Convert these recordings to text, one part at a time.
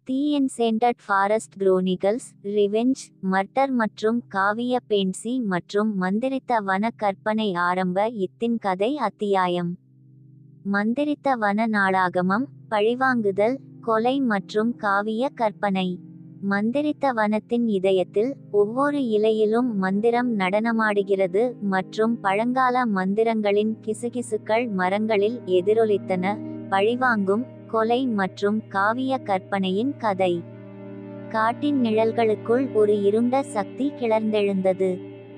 தி என்சேண்டட் forest குரோனிகல்ஸ், revenge, murder மற்றும் காவிய பென்சி மற்றும் மந்திரித்த வன கற்பனை ஆரம்ப இத்தின் கதை அத்தியாயம். மந்திரித்த வன நாளாகமம், பழிவாங்குதல், கொலை மற்றும் காவிய கற்பனை. மந்திரித்த வனத்தின் இதயத்தில் ஒவ்வொரு இலையிலும் மந்திரம் நடனமாடுகிறது மற்றும் பழங்கால மந்திரங்களின் கிசுகிசுக்கள் மரங்களில் எதிரொலித்தன. பழிவாங்கும், கொலை மற்றும் காவிய கற்பனையின் கதை. காட்டின் நிழல்களுக்குள் ஒரு இருண்ட சக்தி கிளர்ந்தெழுந்தது.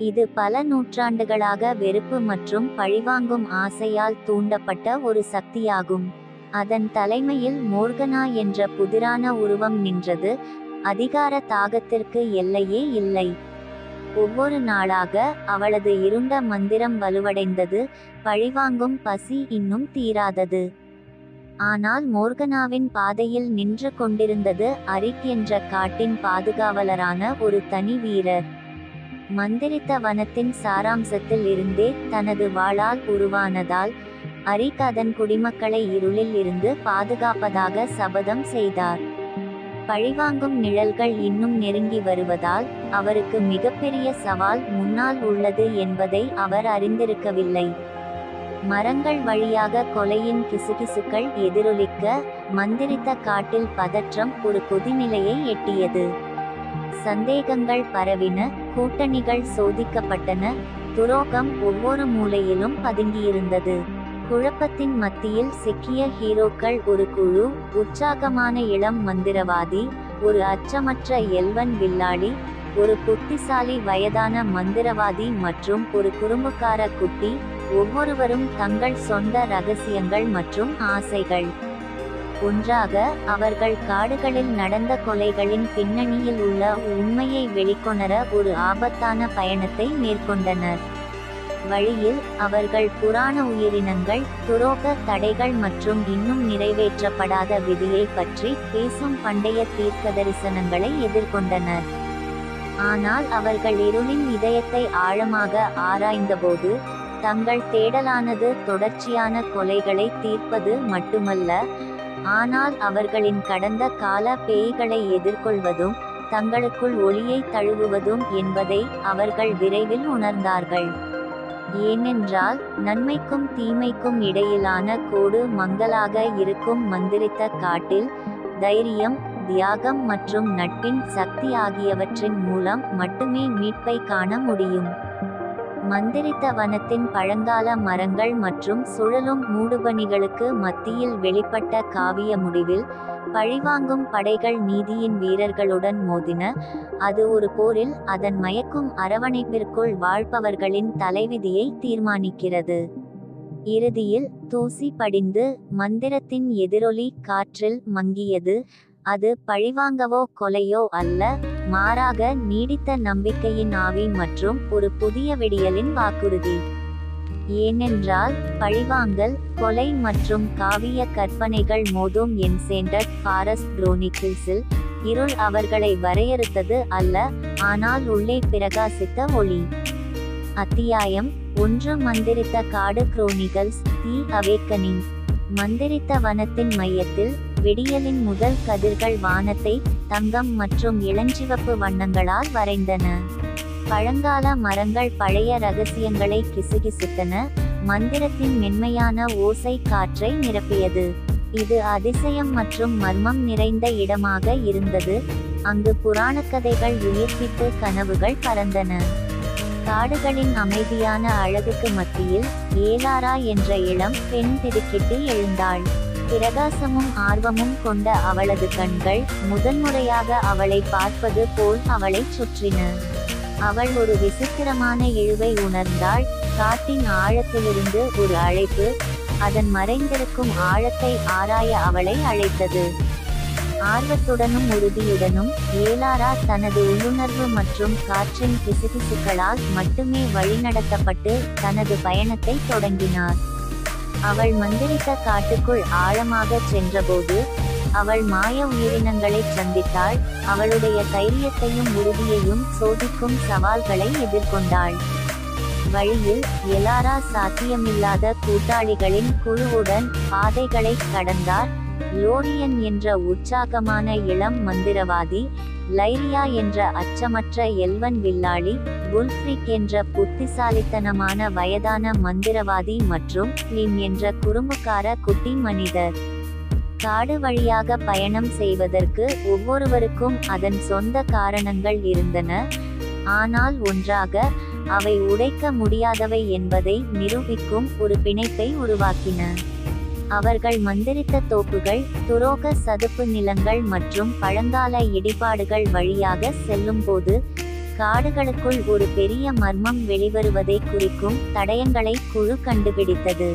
இது பல நூற்றாண்டுகளாக வெறுப்பு மற்றும் பழிவாங்கும் ஆசையால் தூண்டப்பட்ட ஒரு சக்தியாகும். அதன் தலைமையில் மோர்கனா என்ற புதிரான உருவம் நின்றது. அதிகார தாகத்திற்கு எல்லையே இல்லை. ஒவ்வொரு நாளாக அவளது இருண்ட மந்திரம் வலுவடைந்தது. பழிவாங்கும் பசி இன்னும் தீராதது. ஆனால் மோர்கனாவின் பாதையில் நின்று கொண்டிருந்தது அரிக் என்ற காட்டின் பாதுகாவலரான ஒரு தனி வீரர். மந்திரித்த வனத்தின் சாராம்சத்தில் இருந்தே தனது வாளால் உருவானதால் அரிக் அதன் குடிமக்களை இருளில் இருந்து பாதுகாப்பதாக சபதம் செய்தார். பழிவாங்கும் நிழல்கள் இன்னும் நெருங்கி வருவதால் அவருக்கு மிகப்பெரிய சவால் முன்னால் உள்ளது என்பதை அவர் அறிந்திருக்கவில்லை. மரங்கள் வழியாக கொலையின் கிசுகிசுக்கள் எதிரொலிக்க மந்திரித்த காட்டில் பதற்றம் ஒரு கொதிநிலையை எட்டியது. சந்தேகங்கள் பரவின, கூட்டணிகள் சோதிக்கப்பட்டன, துரோகம் ஒவ்வொரு மூலையிலும் பதுங்கியிருந்தது. குழப்பத்தின் மத்தியில் சிக்கிய ஹீரோக்கள் ஒரு குழு: உற்சாகமான இளம் மந்திரவாதி, ஒரு அச்சமற்ற எல்வன் வில்லாளி, ஒரு புத்திசாலி வயதான மந்திரவாதி மற்றும் ஒரு குறும்புக்கார குட்டி. ஒவ்வொருவரும் தங்கள் சொந்த ரகசியங்கள் மற்றும் ஆசைகள். ஒன்றாக அவர்கள் காடுகளில் நடந்த கொலைகளின் பின்னணியில் உள்ள உண்மையை வெளிக்கொணர ஒரு ஆபத்தான பயணத்தை மேற்கொண்டனர். வழியில் அவர்கள் புராண உயிரினங்கள், துரோக தடைகள் மற்றும் இன்னும் நிறைவேற்றப்படாத விதியை பற்றி பேசும் பண்டைய தீர்க்கதரிசனங்களை எதிர்கொண்டனர். ஆனால் அவர்கள் இருளின் இதயத்தை ஆழமாக ஆராய்ந்தபோது தங்கள் தேடலானது தொடர்ச்சியான கொலைகளை தீர்ப்பது மட்டுமல்ல, ஆனால் அவர்களின் கடந்த கால பேய்களை எதிர்கொள்வதும் தங்களுக்குள் ஒளியை தழுவுவதும் என்பதை அவர்கள் விரைவில் உணர்ந்தார்கள். ஏனென்றால் நன்மைக்கும் தீமைக்கும் இடையிலான கோடு மங்கலாக இருக்கும் மந்திரித்த காட்டில் தைரியம், தியாகம் மற்றும் நட்பின் சக்தி ஆகியவற்றின் மூலம் மட்டுமே மீட்பை காண முடியும். மந்திரித்த வனத்தின் பழங்கால மரங்கள் மற்றும் சுழலும் மூடுபனிகளுக்கு மத்தியில் வெளிப்பட்ட காவிய முடிவில் பழிவாங்கும் படைகள் நீதியின் வீரர்களுடன் மோதின. அது ஒரு போரில் அதன் மயக்கும் அரவணைப்பிற்குள் வாழ்பவர்களின் தலைவிதியை தீர்மானிக்கிறது. இறுதியில் தூசி படிந்து மந்திரத்தின் எதிரொலி காற்றில் மங்கியது. அது பழிவாங்கவோ கொலையோ அல்ல, மாறாக நீடித்த நம்பிக்கையின் ஆவி மற்றும் ஒரு புதிய விடியலின் வாக்குறுதி. ஏனென்றால் பழிவாங்கல், கொலை மற்றும் காவிய கற்பனைகள் மோதும் என்சேண்டட் ஃபாரஸ்ட் குரோனிகிள்ஸில் இருள் அவர்களை வரையறுத்தது அல்ல, ஆனால் உள்ளே பிரகாசித்த ஒளி. அத்தியாயம் 1. மந்திரித்த காடு குரோனிகல்ஸ், தி அவேக்கனிங். மந்திரித்த வனத்தின் மையத்தில் விடியலின் முதல் கதிர்கள் வானத்தை தங்கம் மற்றும் இளஞ்சிவப்பு வண்ணங்களால் வரைந்தன. பழங்கால மரங்கள் பழைய ரகசியங்களை கிசுகிசுத்தன. மந்திரத்தின் மென்மையான ஓசை காற்றை நிரப்பியது. இது அதிசயம் மற்றும் மர்மம் நிறைந்த இடமாக இருந்தது. அங்கு புராணக்கதைகள் உயிர்ப்பித்து கனவுகள் பறந்தன. காடுகளின் அமைதியான அழகுக்கு மத்தியில் ஏலாரா என்ற இளம் பெண் திடுக்கிட்டு எழுந்தாள். பிரகாசமும் ஆர்வமும் கொண்ட அவளது கண்கள் முதன்முறையாக அவளை பார்ப்பது போல் அவளைச் சுற்றின. அவள் ஒரு விசித்திரமான இழுவை உணர்ந்தாள். காட்டின் ஆழத்திலிருந்து ஒரு அழைப்பு அதன் மறைந்திருக்கும் ஆழத்தை ஆராய அவளை அழைத்தது. ஆர்வத்துடனும் உறுதியுடனும் ஏலாரா தனது உள்ளுணர்வு மற்றும் காற்றின் கிசுகிசுக்களால் மட்டுமே வழிநடத்தப்பட்டு தனது பயணத்தை தொடங்கினார். அவள் மந்திரித்த காட்டுக்குள் ஆழமாக சென்றபோது அவள் மாய உயிரினங்களை சந்தித்தாள். அவளுடைய தைரியத்தையும் உறுதியையும் சோதிக்கும் சவால்களை எதிர்கொண்டாள். வழியில் எலாரா சாத்தியமில்லாத கூட்டாளிகளின் குழுவுடன் பாதைகளை கடந்தார். லோரியன் என்ற உற்சாகமான இளம் மந்திரவாதி, லைரியா என்ற அச்சமற்ற எல்வன் வில்லாளி, புல்ஃப்ரிக் என்ற புத்திசாலித்தனமான வயதான மந்திரவாதி மற்றும் கிளிம் என்ற குறும்புக்கார குட்டி மனிதர். காடு வழியாக பயணம் செய்வதற்கு ஒவ்வொருவருக்கும் அதன் சொந்த காரணங்கள் இருந்தன. ஆனால் ஒன்றாக அவை உடைக்க முடியாதவை என்பதை நிரூபிக்கும் ஒரு பிணைப்பை உருவாக்கின. அவர்கள் மந்திரித்த தோப்புகள், துரோக சதுப்பு நிலங்கள் மற்றும் பழங்கால இடிபாடுகள் வழியாக செல்லும்போது காடுகளுக்குள் ஒரு பெரிய மர்மம் வெளிவருவதை குறிக்கும் தடயங்களை குழு கண்டுபிடித்தது.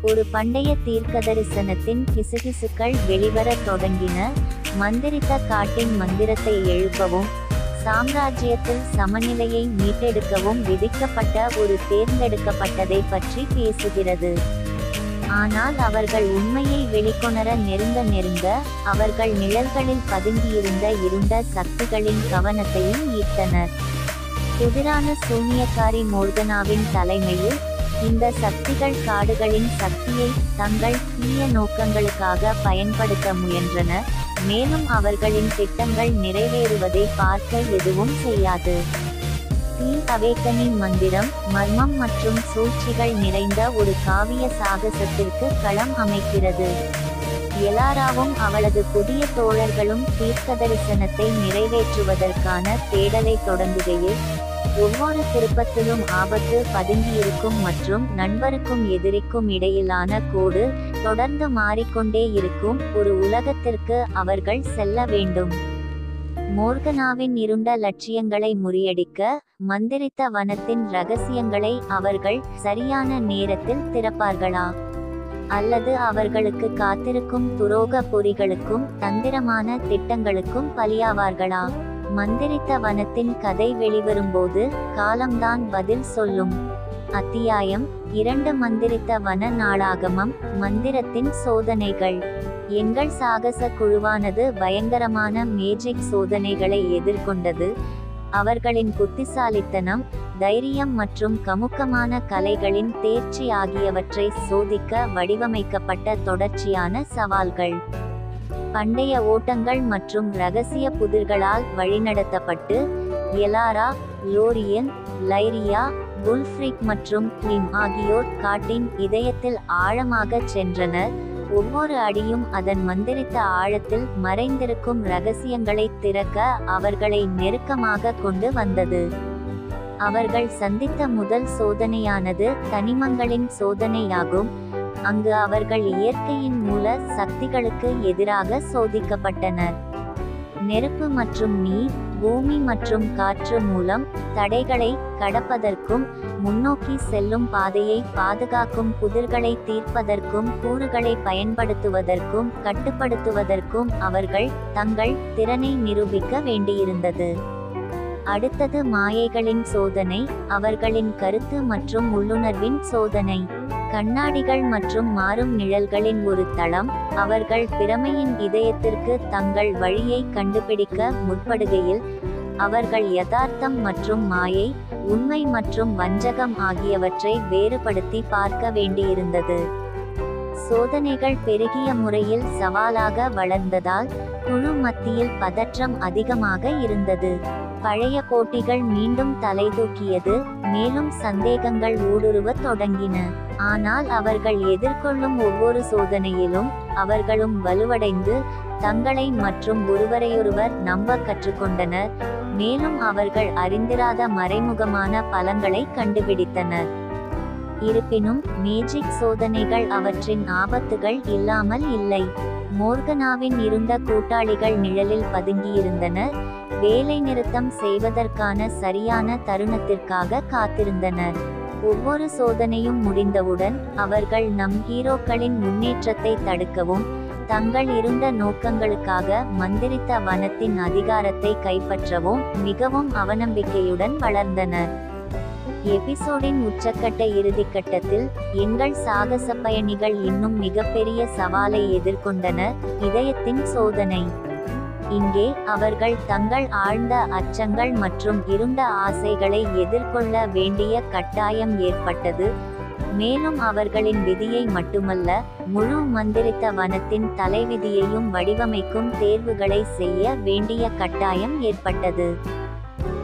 ஒரு பண்டைய தீர்க்கதரிசனத்தின் கிசுகிசுக்கள் வெளிவரத் தொடங்கின. மந்திரித்த காட்டின் மந்திரத்தை எழுப்பவும் சாம்ராஜ்யத்தில் சமநிலையை மீட்டெடுக்கவும் விதிக்கப்பட்ட ஒரு தேர்ந்தெடுக்கப்பட்டதை பற்றி பேசுகிறது. ஆனால் அவர்கள் உண்மையை வெளிக்கொணர நெருங்க அவர்கள் நிழல்களில் பதுங்கியிருந்த இருண்ட சக்திகளின் கவனத்தையும் ஈர்த்தனர். எதிரான சூனியக்காரி மோர்கனாவின் தலைமையில் இந்த சக்திகள் காடுகளின் சக்தியை தங்கள் தீய நோக்கங்களுக்காக பயன்படுத்த முயன்றன. மேலும் அவர்களின் திட்டங்கள் நிறைவேறுவதை பார்க்க எதுவும் செய்யாது. தி அவேக்கனிங் மந்திரம், மர்மம் மற்றும் சூழ்ச்சிகள் நிறைந்த ஒரு காவிய சாகசத்திற்கு களம் அமைக்கிறது. எலாராவும் அவளது புதிய தோழர்களும் தீர்க்கதரிசனத்தை நிறைவேற்றுவதற்கான தேடலை தொடங்குகையில் ஒவ்வொரு திருப்பத்திலும் ஆபத்து பதுங்கியிருக்கும் மற்றும் நண்பருக்கும் எதிரிக்கும் இடையிலான கோடு தொடர்ந்து மாறிக்கொண்டே இருக்கும் ஒரு உலகத்திற்கு அவர்கள் செல்ல வேண்டும். மோர்கனாவின் இருண்ட லட்சியங்களை முறியடிக்க மந்திரித்த வனத்தின் இரகசியங்களை அவர்கள் சரியான நேரத்தில் திறப்பார்களா? அல்லது அவர்களுக்கு காத்திருக்கும் துரோக பொறிகளுக்கும் தந்திரமான திட்டங்களுக்கும் பலியாவார்களா? மந்திரித்த வனத்தின் கதை வெளிவரும்போது காலம்தான் பதில் சொல்லும். அத்தியாயம் 2. மந்திரித்த வன நாளாகமம், மந்திரத்தின் சோதனைகள். எங்கள் சாகச குழுவானது பயங்கரமான மேஜிக் சோதனைகளை எதிர்கொண்டது. அவர்களின் புத்திசாலித்தனம், தைரியம் மற்றும் கமுக்கமான கலைகளின் தேர்ச்சி ஆகியவற்றை சோதிக்க வடிவமைக்கப்பட்ட தொடர்ச்சியான சவால்கள். பண்டைய ஓட்டங்கள் மற்றும் இரகசிய புதிர்களால் வழிநடத்தப்பட்டு எலாரா, லோரியன், லைரியா, புல்ஃப்ரிக் மற்றும் கிளிம் ஆகியோர் காட்டின் இதயத்தில் ஆழமாகச் சென்றனர். ஒவ்வொரு அடியும் அதன் மந்திரித்த ஆழத்தில் மறைந்திருக்கும் இரகசியங்களை திறக்க அவர்களை நெருக்கமாக கொண்டு வந்தது. அவர்கள் சந்தித்த முதல் சோதனையானது தனிமங்களின் சோதனையாகும். அங்கு அவர்கள் இயற்கையின் மூல சக்திகளுக்கு எதிராக சோதிக்கப்பட்டனர். நெருப்பு மற்றும் நீர், பூமி மற்றும் காற்று மூலம் தடைகளை கடப்பதற்கும் முன்னோக்கி செல்லும் பாதையை பாதுகாக்கும் புதிர்களை தீர்ப்பதற்கும் கூறுகளை பயன்படுத்துவதற்கும் கட்டுப்படுத்துவதற்கும் அவர்கள் தங்கள் திறனை நிரூபிக்க வேண்டியிருந்தது. அடுத்தது மாயைகளின் சோதனை, அவர்களின் கருத்து மற்றும் உள்ளுணர்வின் சோதனை. கண்ணாடிகள் மற்றும் மாறும் நிழல்களின் ஒரு தளம். அவர்கள் பிரமையின் இதயத்திற்கு தங்கள் வழியை கண்டுபிடிக்க முற்படுகையில் அவர்கள் யதார்த்தம் மற்றும் மாயை, உண்மை மற்றும் வஞ்சகம் ஆகியவற்றை வேறுபடுத்தி பார்க்க வேண்டியிருந்தது. சோதனைகள் பெருகிய முறையில் சவாலாக வளர்ந்ததால் குழு மத்தியில் பதற்றம் அதிகமாக இருந்தது. பழைய போட்டிகள் மீண்டும் தலைதூக்கியது, மேலும் சந்தேகங்கள் ஊடுருவத் தொடங்கின. ஆனால் அவர்கள் எதிர்கொள்ளும் ஒவ்வொரு சோதனையிலும் அவர்களும் வலுவடைந்து தங்களை மற்றும் ஒருவரையொருவர் நம்ப கற்றுக்கொண்டனர். மேலும் அவர்கள் அறிந்திராத மறைமுகமான பலங்களை கண்டுபிடித்தனர். இருப்பினும் மேஜிக் சோதனைகள் அவற்றின் ஆபத்துகள் இல்லாமல் இல்லை. மோர்கனாவின் இருண்ட கூட்டாளிகள் நிழலில் பதுங்கியிருந்தனர், வேலை நிறுத்தம் செய்வதற்கான சரியான தருணத்திற்காக காத்திருந்தனர். ஒவ்வொரு சோதனையும் முடிந்தவுடன் அவர்கள் நம் ஹீரோக்களின் முன்னேற்றத்தை தடுக்கவும் தங்கள் இருண்ட நோக்கங்களுக்காக மந்திரித்த வனத்தின் அதிகாரத்தை கைப்பற்றவும் மிகவும் அவநம்பிக்கையுடன் வளர்ந்தனர். எபிசோடின் உச்சக்கட்ட இறுதிக்கட்டத்தில் எங்கள் சாகச பயணிகள் இன்னும் மிகப்பெரிய சவாலை எதிர்கொண்டனர், இதயத்தின் சோதனை. இங்கே அவர்கள் தங்கள் ஆழ்ந்த அச்சங்கள் மற்றும் இருண்ட ஆசைகளை எதிர்கொள்ள வேண்டிய கட்டாயம் ஏற்பட்டது. மேலும் அவர்களின் விதியை மட்டுமல்ல, முழு மந்திரித்த வனத்தின் தலைவிதியையும் வடிவமைக்கும் தேர்வுகளை செய்ய வேண்டிய கட்டாயம் ஏற்பட்டது.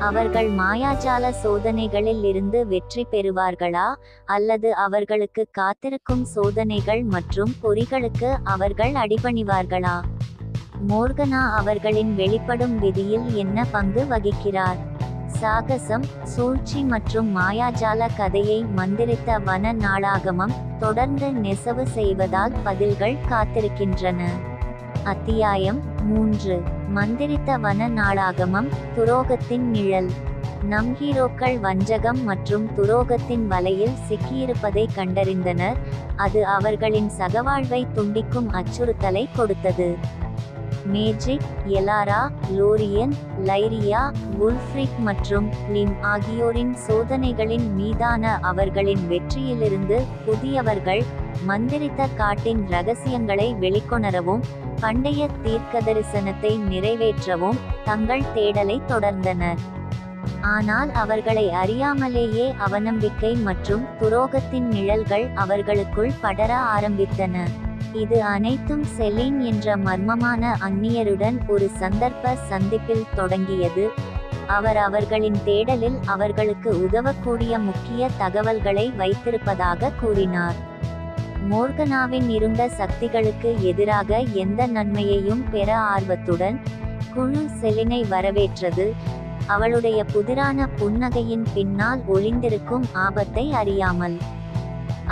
அவர்கள் மாயாஜால சோதனைகளில் இருந்து வெற்றி பெறுவார்களா, அல்லது அவர்களுக்கு காத்திருக்கும் சோதனைகள் மற்றும் பொறிகளுக்கு அவர்கள் அடிபணிவார்களா? மோர்கனா அவர்களின் வெளிப்படும் விதியில் என்ன பங்கு வகிக்கிறார்? சாகசம், சூழ்ச்சி மற்றும் மாயாஜால கதையை மந்திரித்த வன நாளாகமம் தொடர்ந்து நெசவு செய்வதால் பதில்கள் காத்திருக்கின்றன. அத்தியாயம் 3. மந்திரித்த வன நாளாகமம், துரோகத்தின் நிழல். நம் ஹீரோக்கள் வஞ்சகம் மற்றும் துரோகத்தின் வலையில் சிக்கியிருப்பதை கண்டறிந்தனர். அது அவர்களின் சகவாழ்வை துண்டிக்கும் அச்சுறுத்தலை கொடுத்தது. மேஜிக், எலாரா, லோரியன், லைரியா, வுல்ஃப்ரிக் மற்றும் லிம் ஆகியோரின் சோதனைகளின் மீதான அவர்களின் வெற்றியிலிருந்து புதியவர்கள் மந்திரித்த காட்டின் இரகசியங்களை வெளிக்கொணரவும் பண்டைய தீர்க்கதரிசனத்தை நிறைவேற்றவும் தங்கள் தேடலை தொடர்ந்தனர். ஆனால் அவர்களை அறியாமலேயே அவநம்பிக்கை மற்றும் துரோகத்தின் நிழல்கள் அவர்களுக்குள் படர ஆரம்பித்தன. இது அனைத்தும் செலின் என்ற மர்மமான அந்நியருடன் ஒரு சந்தர்ப்ப சந்திப்பில் தொடங்கியது. அவர் அவர்களின் தேடலில் அவர்களுக்கு உதவக்கூடிய முக்கிய தகவல்களை வைத்திருப்பதாக கூறினார். மோர்கனாவின் இருண்ட சக்திகளுக்கு எதிராக எந்த நன்மையையும் பெற ஆர்வத்துடன் குழு செலினை வரவேற்றது, அவளுடைய புதிரான புன்னகையின் பின்னால் ஒளிந்திருக்கும் ஆபத்தை அறியாமல்.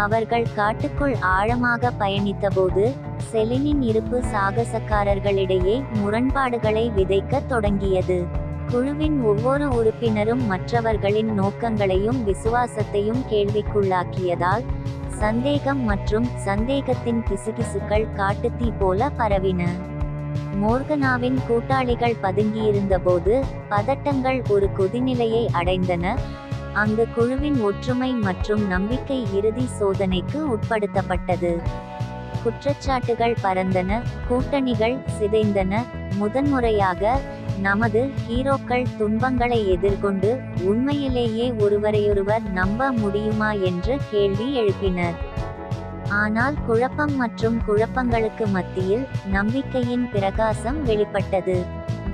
அவர்கள் காட்டுக்குள் ஆழமாக பயணித்தபோது செலினின் இருப்பு சாகசக்காரர்களிடையே முரண்பாடுகளை விதைக்க தொடங்கியது. குழுவின் ஒவ்வொரு உறுப்பினரும் மற்றவர்களின் நோக்கங்களையும் விசுவாசத்தையும் கேள்விக்குள்ளாக்கியதால் சந்தேகம் மற்றும் சந்தேகத்தின் கிசுகிசுக்கள் காட்டுத்தீ போல பரவின. மோர்கனாவின் கூட்டாளிகள் பதுங்கியிருந்தபோது பதட்டங்கள் ஒரு கொதிநிலையை அடைந்தன. அங்கு குழுவின் ஒற்றுமை மற்றும் நம்பிக்கை இறுதி சோதனைக்கு உட்படுத்தப்பட்டது. குற்றச்சாட்டுகள் பரந்தன, கூட்டணிகள் சிதைந்தன. முதன்முறையாக நமது ஹீரோக்கள் துன்பங்களை எதிர்கொண்டு உண்மையிலேயே ஒருவரையொருவர் நம்ப முடியுமா என்று கேள்வி எழுப்பினர். ஆனால் குழப்பம் மற்றும் குழப்பங்களுக்கு மத்தியில் நம்பிக்கையின் பிரகாசம் வெளிப்பட்டது.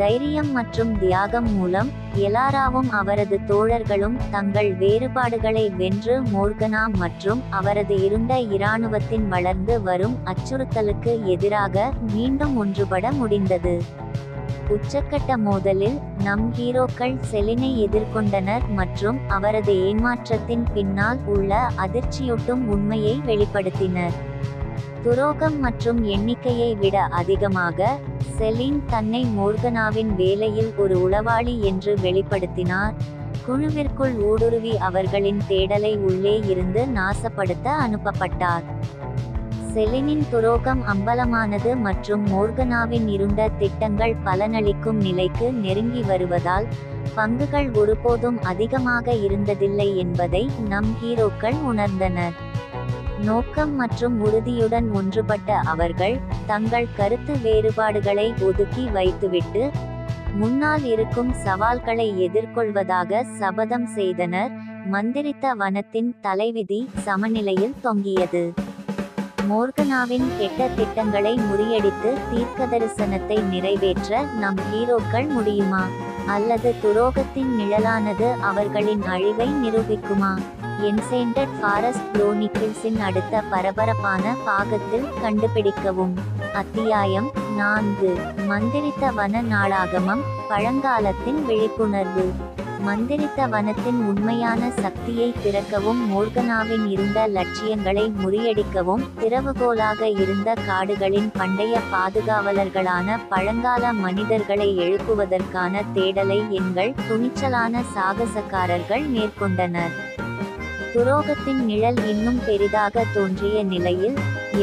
தைரியம் மற்றும் தியாகம் மூலம் எலாராவும் அவரது தோழர்களும் தங்கள் வேறுபாடுகளை வென்று மோர்கனா மற்றும் அவரது இருண்ட இராணுவத்தின் வளர்ந்து வரும் அச்சுறுத்தலுக்கு எதிராக மீண்டும் ஒன்றுபட முடிந்தது. உச்சக்கட்ட மோதலில் நம் ஹீரோக்கள் செலினை எதிர்கொண்டனர் மற்றும் அவரது ஏமாற்றத்தின் பின்னால் உள்ள அதிர்ச்சியூட்டும் உண்மையை வெளிப்படுத்தினர். துரோகம் மற்றும் எண்ணிக்கையை விட அதிகமாக செலின் தன்னை மோர்கனாவின் வேலையில் ஒரு உளவாளி என்று வெளிப்படுத்தினார். குழுவிற்குள் ஊடுருவி அவர்களின் தேடலை உள்ளே இருந்து நாசப்படுத்த அனுப்பப்பட்டார். செலினின் துரோகம் அம்பலமானது மற்றும் மோர்கனாவின் இருண்ட திட்டங்கள் பலனளிக்கும் நிலைக்கு நெருங்கி வருவதால் பங்குகள் ஒருபோதும் அதிகமாக இருந்ததில்லை என்பதை நம் ஹீரோக்கள் உணர்ந்தனர். நோக்கம் மற்றும் உறுதியுடன் ஒன்றுபட்ட அவர்கள் தங்கள் கருத்து வேறுபாடுகளை ஒதுக்கி வைத்துவிட்டு முன்னால் இருக்கும் சவால்களை எதிர்கொள்வதாக சபதம் செய்தனர். மந்திரித்த வனத்தின் தலைவிதி சமநிலையில் தொங்கியது. மோர்கனாவின் கெட்ட திட்டங்களை முறியடித்து தீர்க்கதரிசனத்தை நிறைவேற்ற நம் ஹீரோக்கள் முடியுமா, அல்லது துரோகத்தின் நிழலானது அவர்களின் அழிவை நிரூபிக்குமா? என்சேண்டட் ஃபாரஸ்ட் குரோனிக்கிள்ஸின் அடுத்த பரபரப்பான பாகத்தில் கண்டுபிடிக்கவும். அத்தியாயம் 4. மந்திரித்த வன நாளாகமம், பழங்காலத்தின் விழிப்புணர்வு. மந்திரித்த வனத்தின் உண்மையான சக்தியை திறக்கவும் மோர்கனாவின் இருந்த லட்சியங்களை முறியடிக்கவும் திறவுகோலாக இருந்த காடுகளின் பண்டைய பாதுகாவலர்களான பழங்கால மனிதர்களை எழுப்புவதற்கான தேடலை எங்கள் துணிச்சலான சாகசக்காரர்கள் மேற்கொண்டனர். துரோகத்தின் நிழல் இன்னும் பெரிதாக தோன்றிய நிலையில்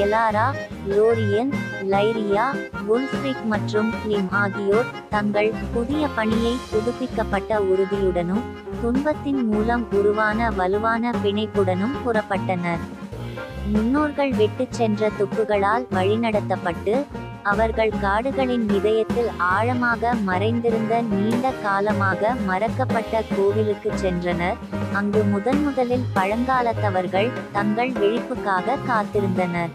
எலாரா, லோரியன், லைரியா, வுல்ஃப்ரிக் மற்றும் லிம் ஆகியோர் தங்கள் புதிய பணியை புதுப்பிக்கப்பட்ட உறுதியுடனும் துன்பத்தின் மூலம் உருவான வலுவான பிணைப்புடனும் புறப்பட்டனர். முன்னோர்கள் விட்டுச் சென்ற துப்புகளால் வழிநடத்தப்பட்டு அவர்கள் காடுகளின் இதயத்தில் ஆழமாக மறைந்திருந்த நீண்ட காலமாக மறக்கப்பட்ட கோவிலுக்கு சென்றனர். அங்கு முதலில் பழங்காலத்தவர்கள் தங்கள் விழிப்புக்காக காத்திருந்தனர்.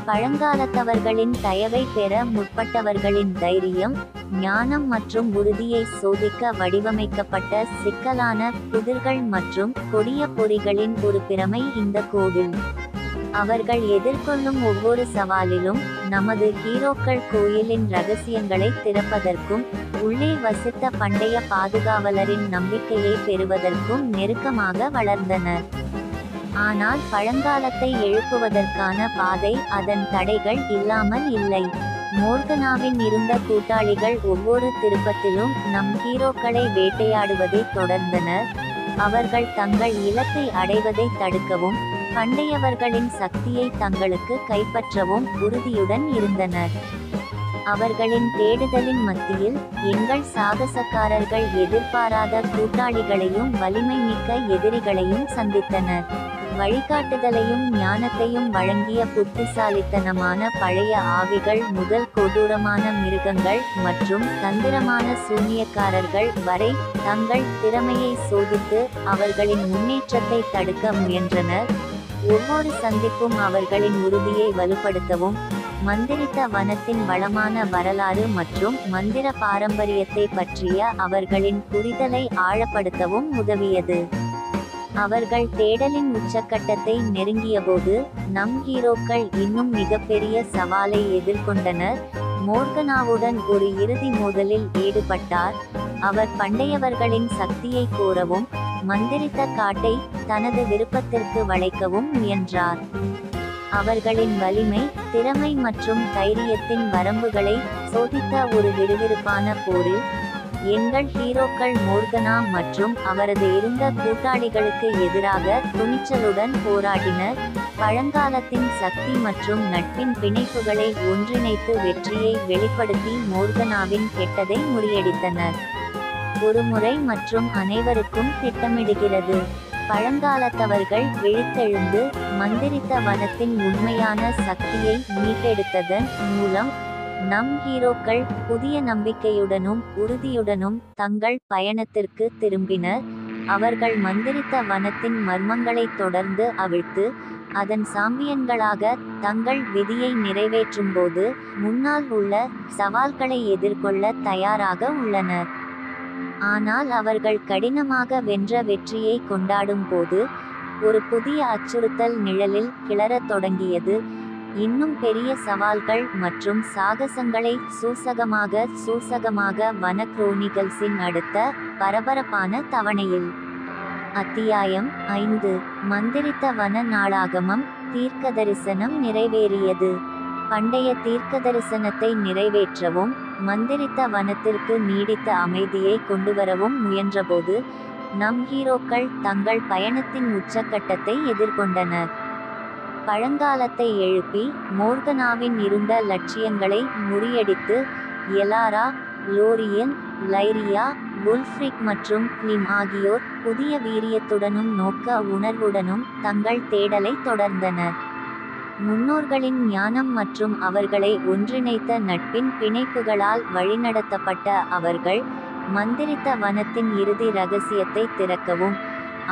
பழங்காலத்தவர்களின் தயவை பெற முற்பட்டவர்களின் தைரியம், ஞானம் மற்றும் உறுதியை சோதிக்க வடிவமைக்கப்பட்ட சிக்கலான புதிர்கள் மற்றும் கொடிய பொறிகளின் ஒரு பிரமை இந்த கோவில். அவர்கள் எதிர்கொள்ளும் ஒவ்வொரு சவாலிலும் நமது ஹீரோக்கள் கோயிலின் ரகசியங்களை திறப்பதற்கும் உள்ளே வசித்த பண்டைய பாதுகாவலரின் நம்பிக்கையை பெறுவதற்கும் நெருக்கமாக வளர்ந்தனர். ஆனால் பழங்காலத்தை எழுப்புவதற்கான பாதை அதன் தடைகள் இல்லாமல் இல்லை. மோர்கனாவின் இருந்த கூட்டாளிகள் ஒவ்வொரு திருப்பத்திலும் நம் ஹீரோக்களை வேட்டையாடுவதை தொடர்ந்தனர். அவர்கள் தங்கள் இலக்கை அடைவதை தடுக்கவும் பண்டையவர்களின் சக்தியை தங்களுக்கு கைப்பற்றவும் உறுதியுடன் இருந்தனர். அவர்களின் தேடுதலின் மத்தியில் எங்கள் சாகசக்காரர்கள் எதிர்பாராத கூட்டாளிகளையும் வலிமை மிக்க எதிரிகளையும் சந்தித்தனர். வழிகாட்டுதலையும் ஞானத்தையும் வழங்கிய புத்திசாலித்தனமான பழைய ஆவிகள் முதல் கொடூரமான மிருகங்கள் மற்றும் தந்திரமான சூனியக்காரர்கள் வரை தங்கள் திறமையை சோதித்து அவர்களின் முன்னேற்றத்தை தடுக்க முயன்றனர். ஒவ்வொரு சந்திப்பும் அவர்களின் உறுதியை வலுப்படுத்தவும் மந்திரித்த வனத்தின் வளமான வரலாறு மற்றும் மந்திர பாரம்பரியத்தை பற்றிய அவர்களின் புரிதலை ஆழப்படுத்தவும் உதவியது. அவர்கள் தேடலின் உச்சக்கட்டத்தை நெருங்கியபோது நம் ஹீரோக்கள் இன்னும் மிகப்பெரிய சவாலை எதிர்கொண்டனர். மோர்கனாவுடன் ஒரு இறுதி மோதலில் ஈடுபட்டார். அவர் பண்டையவர்களின் சக்தியை கோரவும் மந்திரித்த காட்டை தனது விருப்பத்திற்கு வளைக்கவும் முயன்றார். அவர்களின் வலிமை, திறமை மற்றும் தைரியத்தின் வரம்புகளை சோதித்த ஒரு விறுவிறுப்பான போரில் எங்கள் ஹீரோக்கள் மோர்கனா மற்றும் அவரது இருந்த கூட்டாளிகளுக்கு எதிராக துணிச்சலுடன் போராடினர். பழங்காலத்தின் சக்தி மற்றும் நட்பின் பிணைப்புகளை ஒன்றிணைத்து வெற்றியை வெளிப்படுத்தி மோர்கனாவின் கெட்டதை முறியடித்தனர். ஒரு முறை மற்றும் அனைவருக்கும் திட்டமிடுகிறது. பழங்காலத்தவர்கள் விழித்தெழுந்து மந்திரித்த வனத்தின் உண்மையான சக்தியை மீட்டெடுத்ததன் மூலம் நம் ஹீரோக்கள் புதிய நம்பிக்கையுடனும் உறுதியுடனும் தங்கள் பயணத்திற்கு திரும்பினர். அவர்கள் மந்திரித்த வனத்தின் மர்மங்களை தொடர்ந்து அவிழ்த்து அதன் சாம்பியன்களாக தங்கள் விதியை நிறைவேற்றும்போது முன்னால் உள்ள சவால்களை எதிர்கொள்ள தயாராக உள்ளனர். ஆனால் அவர்கள் கடினமாக வென்ற வெற்றியை கொண்டாடும் போது ஒரு புதிய அச்சுறுத்தல் நிழலில் கிளறத் தொடங்கியது. இன்னும் பெரிய சவால்கள் மற்றும் சாகசங்களை சூசகமாக வன குரோனிகல்ஸின் அடுத்த பரபரப்பான தவணையில். அத்தியாயம் 5. மந்திரித்த வன நாளாகமம். தீர்க்கதரிசனம் நிறைவேறியது. பண்டைய தீர்க்கதரிசனத்தை நிறைவேற்றவும் மந்திரித்த வனத்திற்கு நீடித்த அமைதியை கொண்டுவரவும் முயன்றபோது நம் ஹீரோக்கள் தங்கள் பயணத்தின் உச்சக்கட்டத்தை எதிர்கொண்டனர். பழங்காலத்தை எழுப்பி மோர்கனாவின் இருண்ட லட்சியங்களை முறியடித்து எலாரா, லோரியன், லைரியா, வுல்ஃப்ரிக் மற்றும் கிளிம் ஆகியோர் புதிய வீரியத்துடனும் நோக்க உணர்வுடனும் தங்கள் தேடலை தொடர்ந்தனர். முன்னோர்களின் ஞானம் மற்றும் அவர்களை ஒன்றிணைத்த நட்பின் பிணைப்புகளால் வழிநடத்தப்பட்ட அவர்கள் மந்திரித்த வனத்தின் இறுதி ரகசியத்தை திறக்கவும்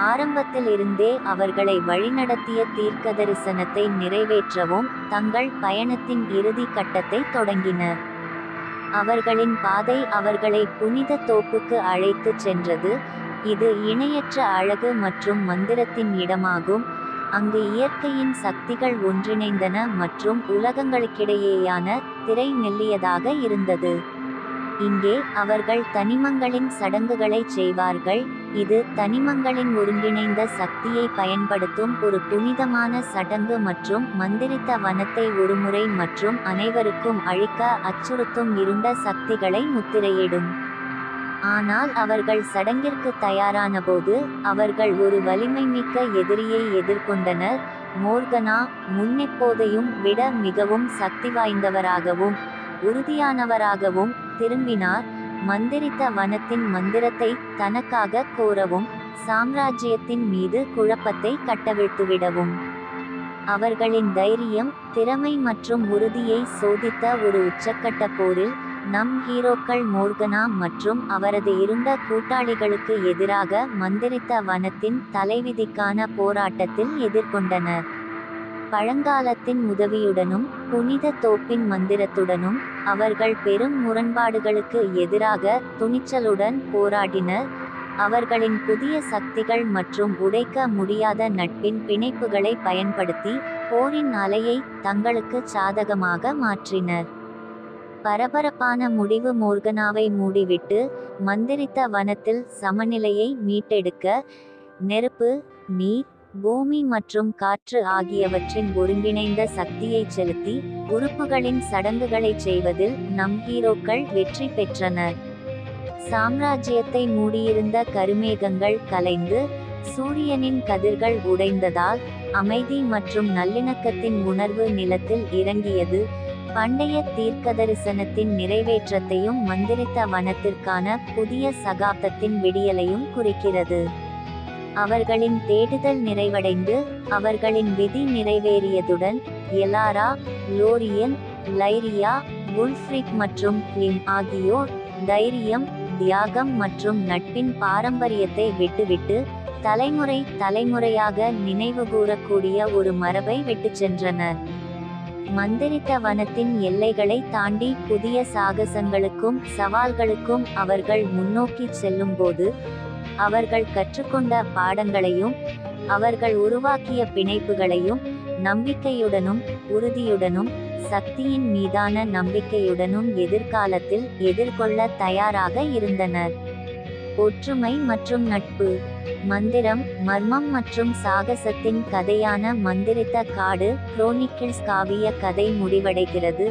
ஆரம்பத்தில் இருந்தே அவர்களை வழிநடத்திய தீர்க்கதரிசனத்தை நிறைவேற்றவும் தங்கள் பயணத்தின் இறுதி கட்டத்தை தொடங்கினர். அவர்களின் பாதை அவர்களை புனித தோப்புக்கு அழைத்துச் சென்றது. இது இணையற்ற அழகு மற்றும் மந்திரத்தின் இடமாகும். அங்கு இயற்கையின் சக்திகள் ஒன்றிணைந்தன மற்றும் உலகங்களுக்கிடையேயான திரை மெல்லியதாக இருந்தது. இங்கே அவர்கள் தனிமங்களின் சடங்குகளை செய்வார்கள். இது தனிமங்களின் ஒருங்கிணைந்த சக்தியை பயன்படுத்தும் ஒரு புனிதமான சடங்கு மற்றும் மந்திரித்த வனத்தை ஒருமுறை மற்றும் அனைவருக்கும் அழிக்க அச்சுறுத்தும் இருண்ட சக்திகளை முத்திரையிடும். ஆனால் அவர்கள் சடங்கிற்கு தயாரான போது அவர்கள் ஒரு வலிமைமிக்க எதிரியை எதிர்கொண்டனர். மோர்கனா முன்னெப்போதையும் விட மிகவும் சக்தி வாய்ந்தவராகவும் உறுதியானவராகவும் திரும்பினார். மந்திரித்த வனத்தின் மந்திரத்தை தனக்காக கோரவும் சாம்ராஜ்யத்தின் மீது குழப்பத்தை கட்டவிழ்த்துவிடவும். அவர்களின் தைரியம், திறமை மற்றும் உறுதியை சோதித்த ஒரு உச்சக்கட்ட போரில் நம் ஹீரோக்கள் மோர்கனா மற்றும் அவரது இருண்ட கூட்டாளிகளுக்கு எதிராக மந்திரித்த வனத்தின் தலைவிதிக்கான போராட்டத்தில் எதிர்கொண்டனர். பழங்காலத்தின் உதவியுடனும் புனித தோப்பின் மந்திரத்துடனும் அவர்கள் பெரும் முரண்பாடுகளுக்கு எதிராக துணிச்சலுடன் போராடினர். அவர்களின் புதிய சக்திகள் மற்றும் உடைக்க முடியாத நட்பின் பிணைப்புகளை பயன்படுத்தி போரின் அலையை தங்களுக்கு சாதகமாக மாற்றினர். பரபரப்பான முடிவு மோர்கனாவை மூடிவிட்டு மந்திரித்த வனத்தில் சமநிலையை மீட்டெடுக்க நெருப்பு, நீர், பூமி மற்றும் காற்று ஆகியவற்றின் ஒருங்கிணைந்த சக்தியை செலுத்தி உறுப்புகளின் சடங்குகளை செய்வதில் நம் ஹீரோக்கள் வெற்றி பெற்றனர். சாம்ராஜ்யத்தை மூடியிருந்த கருமேகங்கள் கலைந்து சூரியனின் கதிர்கள் உடைந்ததால் அமைதி மற்றும் நல்லிணக்கத்தின் உணர்வு நிலத்தில் இறங்கியது. பண்டைய தீர்க்கதரிசனத்தின் நிறைவேற்றத்தையும் மந்திரித்த வனத்திற்கான புதிய சகாப்தத்தின் விடியலையும் குறிக்கிறது. அவர்களின் தேடுதல் நிறைவடைந்து அவர்களின் விதி நிறைவேறியதுடன் எலாரா, லோரியன், லைரியா, வுல்ஃப்ரிக் மற்றும் கிளிம் ஆகியோர் தைரியம், தியாகம் மற்றும் நட்பின் பாரம்பரியத்தை விட்டுவிட்டு தலைமுறை தலைமுறையாக நினைவுகூரக்கூடிய ஒரு மரபை விட்டுச் சென்றனர். மந்திரித்த வனத்தின் எல்லைகளை தாண்டி புதிய சாகசங்களுக்கும் சவால்களுக்கும் அவர்கள் முன்னோக்கி செல்லும்போது அவர்கள் கற்றுக்கொண்ட பாடங்களையும் அவர்கள் உருவாக்கிய பிணைப்புகளையும் நம்பிக்கையுடனும் உறுதியுடனும் சக்தியின் மீதான நம்பிக்கையுடனும் எதிர்காலத்தில் எதிர்கொள்ள தயாராக இருந்தனர். ஒற்றுமை மற்றும் நட்பு. மந்திரம், மர்மம் மற்றும் சாகசத்தின் கதையான மந்திரித்த காடு குரோனிக்கிள்ஸ் காவிய கதை முடிவடைகிறது.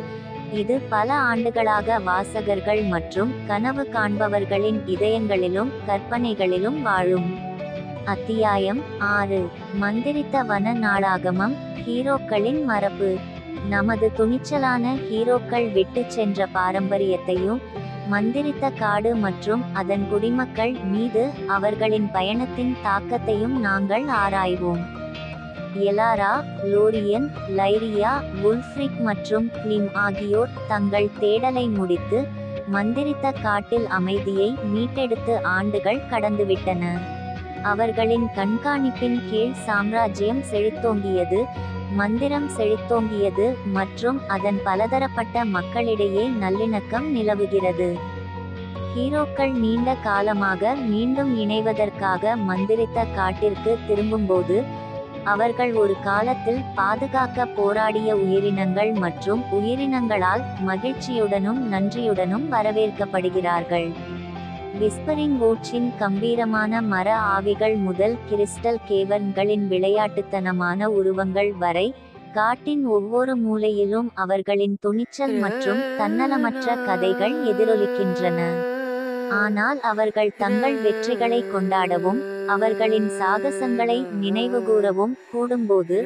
இது பல ஆண்டுகளாக வாசகர்கள் மற்றும் கனவு காண்பவர்களின் இதயங்களிலும் கற்பனைகளிலும் வாழும். அத்தியாயம் 6. மந்திரித்த வன நாளாகமம். ஹீரோக்களின் மரபு. நமது துணிச்சலான ஹீரோக்கள் விட்டுச் சென்ற பாரம்பரியத்தையும் மந்திரித்த காடு மற்றும் அதன் குடிமக்கள் மீது அவர்களின் பயணத்தின் தாக்கத்தையும் நாங்கள் ஆராய்வோம். எலாரா, லோரியன், லைரியா, வுல்ஃப்ரிக் மற்றும் கிளிம் ஆகியோர் தங்கள் தேடலை முடித்து மந்திரித்த காட்டில் அமைதியை மீட்டெடுத்து ஆண்டுகள் கடந்துவிட்டன. அவர்களின் கண்காணிப்பின் கீழ் சாம்ராஜ்யம் செழித்தோங்கியது, மந்திரம் செழித்தோங்கியது மற்றும் அதன் பலதரப்பட்ட மக்களிடையே நல்லிணக்கம் நிலவுகிறது. ஹீரோக்கள் நீண்ட காலமாக மீண்டும் இணைவதற்காக மந்திரித்த காட்டிற்கு திரும்பும்போது அவர்கள் ஒரு காலத்தில் பாதுகாக்க போராடிய உயிரினங்கள் மற்றும் உயிரினங்களால் மகிழ்ச்சியுடனும் நன்றியுடனும் வரவேற்கப்படுகிறார்கள். விஸ்பரிங் வுட்ஸின் கம்பீரமான மர ஆவிகள் முதல் கிறிஸ்டல் கேவர்ன்களின் விளையாட்டுத்தனமான உருவங்கள் வரை காட்டின் ஒவ்வொரு மூலையிலும் அவர்களின் துணிச்சல் மற்றும் தன்னலமற்ற கதைகள் எதிரொலிக்கின்றன. ஆனால் அவர்கள் தங்கள் வெற்றிகளை கொண்டாடவும் அவர்களின் சாகசங்களை நினைவுகூரவும் கூடும்போது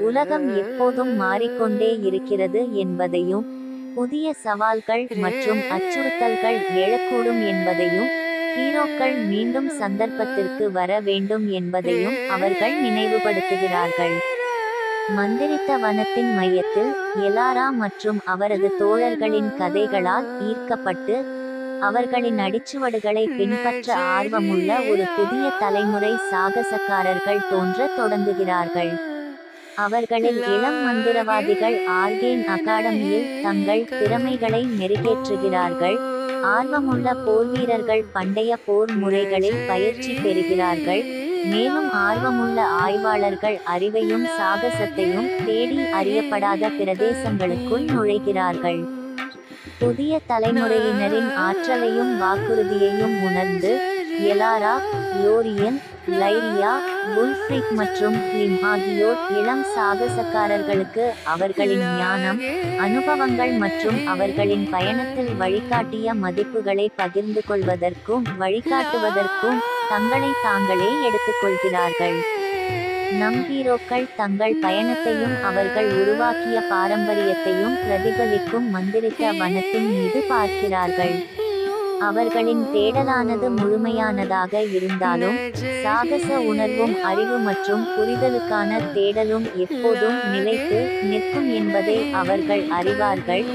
உலகம் எப்போதும் மாறிக்கொண்டே இருக்கிறது என்பதையும் புதிய சவால்கள் மற்றும் அச்சுறுத்தல்கள் எழக்கூடும் என்பதையும் ஹீரோக்கள் மீண்டும் சந்தர்ப்பத்திற்கு வர வேண்டும் என்பதையும் அவர்கள் நினைவுபடுத்துகிறார்கள். மந்திரித்த வனத்தின் மையத்தில் எலாரா மற்றும் அவரது தோழர்களின் கதைகளால் ஈர்க்கப்பட்டு அவர்களின் அடிச்சுவடுகளை பின்பற்ற ஆர்வமுள்ள ஒரு புதிய தலைமுறை சாகசக்காரர்கள் தோன்ற தொடங்குகிறார்கள். அவர்களில் இளம் மந்திரவாதிகள் ஆர்கேன் அகாடமியில் தங்கள் திறமைகளை மெருகேற்றுகிறார்கள். ஆர்வமுள்ள போர்வீரர்கள் பண்டைய போர் முறைகளில் பயிற்சி பெறுகிறார்கள். மேலும் ஆர்வமுள்ள ஆய்வாளர்கள் அறிவையும் சாகசத்தையும் தேடி அறியப்படாத பிரதேசங்களுக்குள் நுழைகிறார்கள். புதிய தலைமுறையினரின் ஆற்றலையும் வாக்குறுதியையும் உணர்ந்து எலாரா, லோரியன், லைரியா, வுல்ஃப்ரிக் மற்றும் கிளிம் ஆகியோர் இளம் சாகசக்காரர்களுக்கு அவர்களின் ஞானம், அனுபவங்கள் மற்றும் அவர்களின் பயணத்தில் வழிகாட்டிய மதிப்புகளை பகிர்ந்து கொள்வதற்கும் வழிகாட்டுவதற்கும் தங்களை தாங்களே எடுத்துக்கொள்கிறார்கள். நம் ஹீரோக்கள் தங்கள் பயணத்தையும் அவர்கள் உருவாக்கிய பாரம்பரியத்தையும் பிரதிபலிக்கும் மந்திரித்த வனத்தின் மீது பார்க்கிறார்கள். அவர்களின் தேடலானது முழுமையானதாக இருந்தாலும் சாகச உணர்வும் அறிவு மற்றும் புரிதலுக்கான தேடலும் எப்போதும் நிலைத்து நிற்கும் என்பதை அவர்கள் அறிவார்கள்.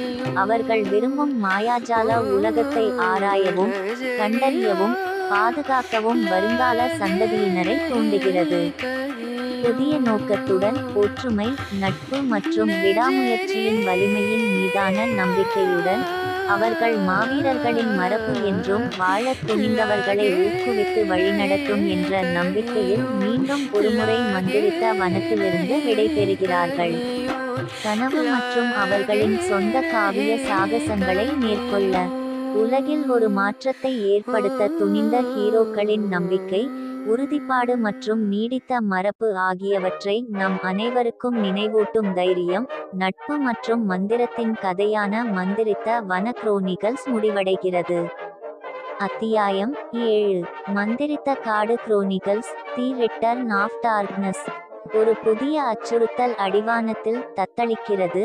அவர்கள் விரும்பும் மாயாஜால உலகத்தை ஆராயவும் கண்டறியவும் பாதுகாக்கவும் வருங்கால சந்ததியினரை தூண்டுகிறது. புதிய நோக்கத்துடன் ஒற்றுமை, நட்பு மற்றும் விடாமுயற்சியின் வலிமையின் மீதான நம்பிக்கையுடன் அவர்கள் மாவீரர்களின் மரபு என்றும் வாழத் துணிந்தவர்களை ஊக்குவித்து வழிநடத்தும் என்ற நம்பிக்கையில் மீண்டும் ஒருமுறை மந்திரித்த வனத்திலிருந்து விடைபெறுகிறார்கள். கனவு மற்றும் அவர்களின் சொந்த காவிய சாகசங்களை மேற்கொள்ள உலகில் ஒரு மாற்றத்தை ஏற்படுத்த துணிந்த ஹீரோக்களின் நம்பிக்கை, உறுதிப்பாடு மற்றும் நீடித்த மரபு ஆகியவற்றை நம் அனைவருக்கும் நினைவூட்டும் தைரியம், நட்பு மற்றும் மந்திரத்தின் கதையான மந்திரித்த வன குரோனிகல்ஸ் முடிவடைகிறது. அத்தியாயம் 7. மந்திரித்த காடு குரோனிகல்ஸ், தி ரிட்டர்ன் ஆஃப் டார்க்னஸ். ஒரு புதிய அச்சுறுத்தல் அடிவானத்தில் தத்தளிக்கிறது.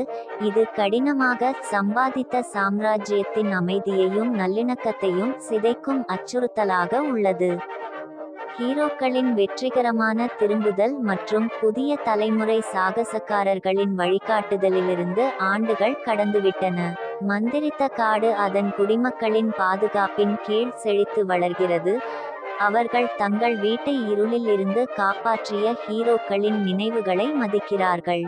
இது கடினமாக சம்பாதித்த சாம்ராஜ்யத்தின் அமைதியையும் நல்லிணக்கத்தையும் சிதைக்கும் அச்சுறுத்தலாக உள்ளது. ஹீரோக்களின் வெற்றிகரமான திரும்புதல் மற்றும் புதிய தலைமுறை சாகசக்காரர்களின் வழிகாட்டுதலிலிருந்து ஆண்டுகள் கடந்துவிட்டன. மந்திரித்த காடு அதன் குடிமக்களின் பாதுகாப்பின் கீழ் செழித்து வளர்கிறது. அவர்கள் தங்கள் வீட்டை இருளில் இருந்து காப்பாற்றிய ஹீரோக்களின் நினைவுகளை மதிக்கிறார்கள்.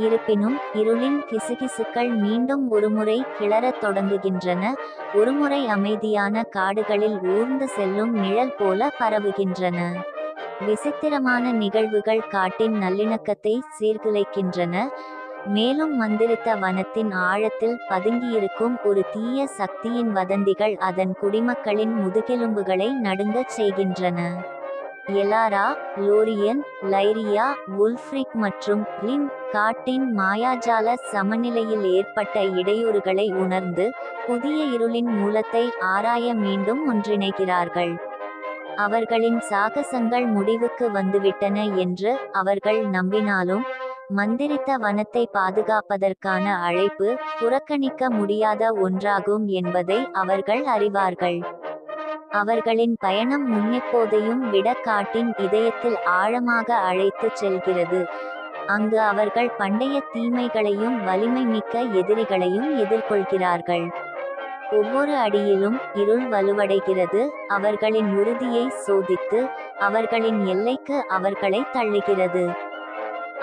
இருப்பினும் இருளின் கிசுகிசுக்கள் மீண்டும் ஒருமுறை கிளறத் தொடங்குகின்றன. ஒருமுறை அமைதியான காடுகளில் ஊர்ந்து செல்லும் நிழல் போல பரவுகின்றன. விசித்திரமான நிகழ்வுகள் காட்டின் நல்லிணக்கத்தை சீர்குலைக்கின்றன. மேலும் மந்திரித்த வனத்தின் ஆழத்தில் பதுங்கியிருக்கும் ஒரு தீய சக்தியின் வதந்திகள் அதன் குடிமக்களின் முதுகெலும்புகளை நடுங்கச் செய்கின்றன. எலாரா, லோரியன், லைரியா, வுல்ஃப்ரிக் மற்றும் லிம் காட்டின் மாயாஜால சமநிலையில் ஏற்பட்ட இடையூறுகளை உணர்ந்து புதிய இருளின் மூலத்தை ஆராய மீண்டும் ஒன்றிணைகிறார்கள். அவர்களின் சாகசங்கள் முடிவுக்கு வந்துவிட்டன என்று அவர்கள் நம்பினாலும் மந்திரித்த வனத்தை பாதுகாப்பதற்கான அழைப்பு புறக்கணிக்க முடியாத ஒன்றாகும் என்பதை அவர்கள் அறிவார்கள். அவர்களின் பயணம் முன்னெப்போதையும் விட காட்டின் இதயத்தில் ஆழமாக அழைத்துச் செல்கிறது. அங்கு அவர்கள் பண்டைய தீமைகளையும் வலிமை மிக்க எதிரிகளையும் எதிர்கொள்கிறார்கள். ஒவ்வொரு அடியிலும் இருள் வலுவடைகிறது. அவர்களின் உறுதியை சோதித்து அவர்களின் எல்லைக்கு அவர்களை தள்ளுகிறது.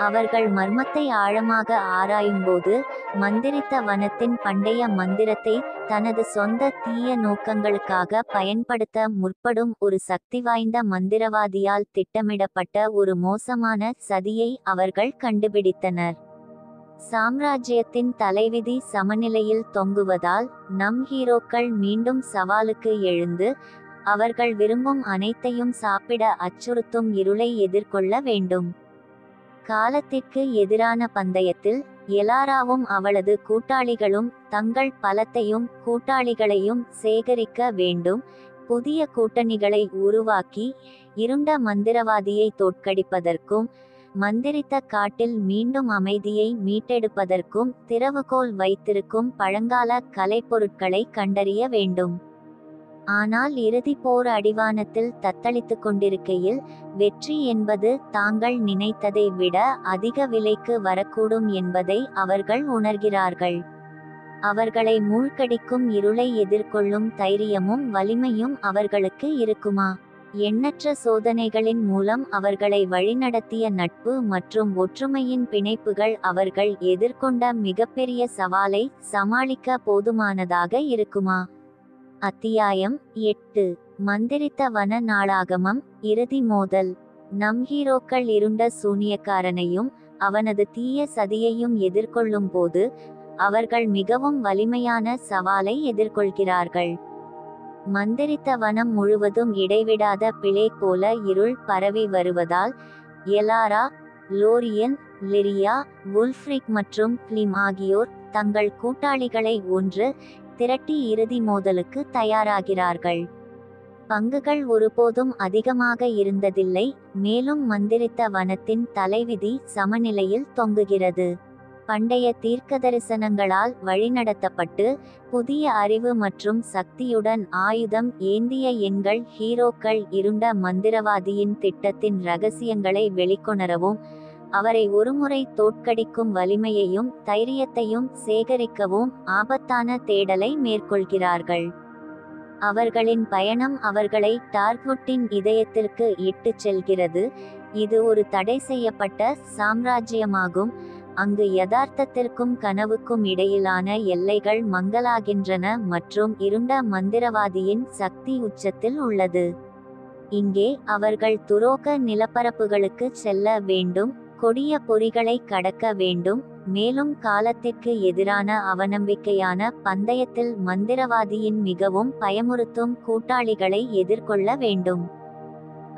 அவர்கள் மர்மத்தை ஆழமாக ஆராயும்போது மந்திரித்த வனத்தின் பண்டைய மந்திரத்தை தனது சொந்த தீய நோக்கங்களுக்காக பயன்படுத்த முற்படும் ஒரு சக்திவாய்ந்த மந்திரவாதியால் திட்டமிடப்பட்ட ஒரு மோசமான சதியை அவர்கள் கண்டுபிடித்தனர். சாம்ராஜ்யத்தின் தலைவிதி சமநிலையில் தொங்குவதால் நம் ஹீரோக்கள் மீண்டும் சவாலுக்கு எழுந்து அவர்கள் விரும்பும் அனைத்தையும் சாப்பிட அச்சுறுத்தும் இருளை எதிர்கொள்ள வேண்டும். காலத்திற்கு எதிரான பந்தயத்தில் எலாராவும் அவளது கூட்டாளிகளும் தங்கள் பலத்தையும் கூட்டாளிகளையும் சேகரிக்க வேண்டும். புதிய கூட்டணிகளை உருவாக்கி இருண்ட மந்திரவாதியை தோற்கடிப்பதற்கும் மந்திரித்த காட்டில் மீண்டும் அமைதியை மீட்டெடுப்பதற்கும் திறவுகோல் வைத்திருக்கும் பழங்கால கலைப்பொருட்களை கண்டறிய வேண்டும். ஆனால் இறுதி போர் அடிவானத்தில் தத்தளித்து கொண்டிருக்கையில் வெற்றி என்பது தாங்கள் நினைத்ததை விட அதிக விலைக்கு வரக்கூடும் என்பதை அவர்கள் உணர்கிறார்கள். அவர்களை மூழ்கடிக்கும் இருளை எதிர்கொள்ளும் தைரியமும் வலிமையும் அவர்களுக்கு இருக்குமா? எண்ணற்ற சோதனைகளின் மூலம் அவர்களை வழிநடத்திய நட்பு மற்றும் ஒற்றுமையின் பிணைப்புகள் அவர்கள் எதிர்கொண்ட மிகப்பெரிய சவாலை சமாளிக்க போதுமானதாக இருக்குமா? அத்தியாயம் 8. மந்திரித்த வன நாளாகமம், இறுதி மோதல். நம் ஹீரோக்கள் இருண்ட சூனியக்காரனையும் அவனது தீய சதியையும் எதிர்கொள்ளும் போது அவர்கள் மிகவும் வலிமையான சவாலை எதிர்கொள்கிறார்கள். மந்திரித்த வனம் முழுவதும் இடைவிடாத பிழை போல இருள் பரவி வருவதால் எலாரா, லோரியன், லிரியா, வுல்ஃப்ரிக் மற்றும் லிம் ஆகியோர் தங்கள் கூட்டாளிகளை ஒன்று திரட்டி இறுதி மோதலுக்கு தயாராகிறார்கள். பங்குகள் ஒருபோதும் அதிகமாக இருந்ததில்லை. மேலும் மந்திரித்த வனத்தின் தலைவிதி சமநிலையில் தொங்குகிறது. பண்டைய தீர்க்கதரிசனங்களால் வழிநடத்தப்பட்டு புதிய அறிவு மற்றும் சக்தியுடன் ஆயுதம் ஏந்திய எங்கள் ஹீரோக்கள் இருண்ட மந்திரவாதியின் திட்டத்தின் இரகசியங்களை வெளிக்கொணரவும் அவரை ஒருமுறை தோற்கடிக்கும் வலிமையையும் தைரியத்தையும் சேகரிக்கவும் ஆபத்தான தேடலை மேற்கொள்கிறார்கள். அவர்களின் பயணம் அவர்களை டார்க்வுட்டின் இதயத்திற்கு இட்டுச் செல்கிறது. இது ஒரு தடை செய்யப்பட்ட சாம்ராஜ்யமாகும், அங்கு யதார்த்தத்திற்கும் கனவுக்கும் இடையிலான எல்லைகள் மங்கலாகின்றன மற்றும் இருண்ட மந்திரவாதியின் சக்தி உச்சத்தில் உள்ளது. இங்கே அவர்கள் துரோக நிலப்பரப்புகளுக்கு செல்ல வேண்டும், கொடிய பொறிகளை கடக்க வேண்டும், மேலும் காலத்திற்கு எதிரான அவநம்பிக்கையான பந்தயத்தில் மந்திரவாதியின் மிகவும் பயமுறுத்தும் கூட்டாளிகளை எதிர்கொள்ள வேண்டும்.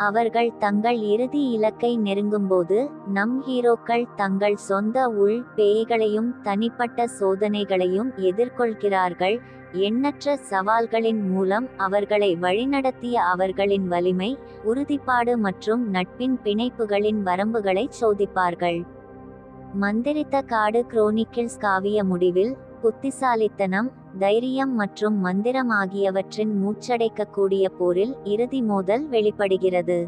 அவர்கள் தங்கள் இறுதி இலக்கை நெருங்கும்போது நம் ஹீரோக்கள் தங்கள் சொந்த உள் பேய்களையும் தனிப்பட்ட சோதனைகளையும் எதிர்கொள்கிறார்கள். எண்ணற்ற சவால்களின் மூலம் அவர்களை வழிநடத்திய அவர்களின் வலிமை, உறுதிப்பாடு மற்றும் நட்பின் பிணைப்புகளின் வரம்புகளை சோதிப்பார்கள். மந்திரித்த காடு குரோனிக்கிள்ஸ் காவிய முடிவில் புத்திசாலித்தனம், தைரியம் மற்றும் மந்திரம் ஆகியவற்றின் மூச்சடைக்கக்கூடிய போரில் இறுதி மோதல் வெளிப்படுகிறது.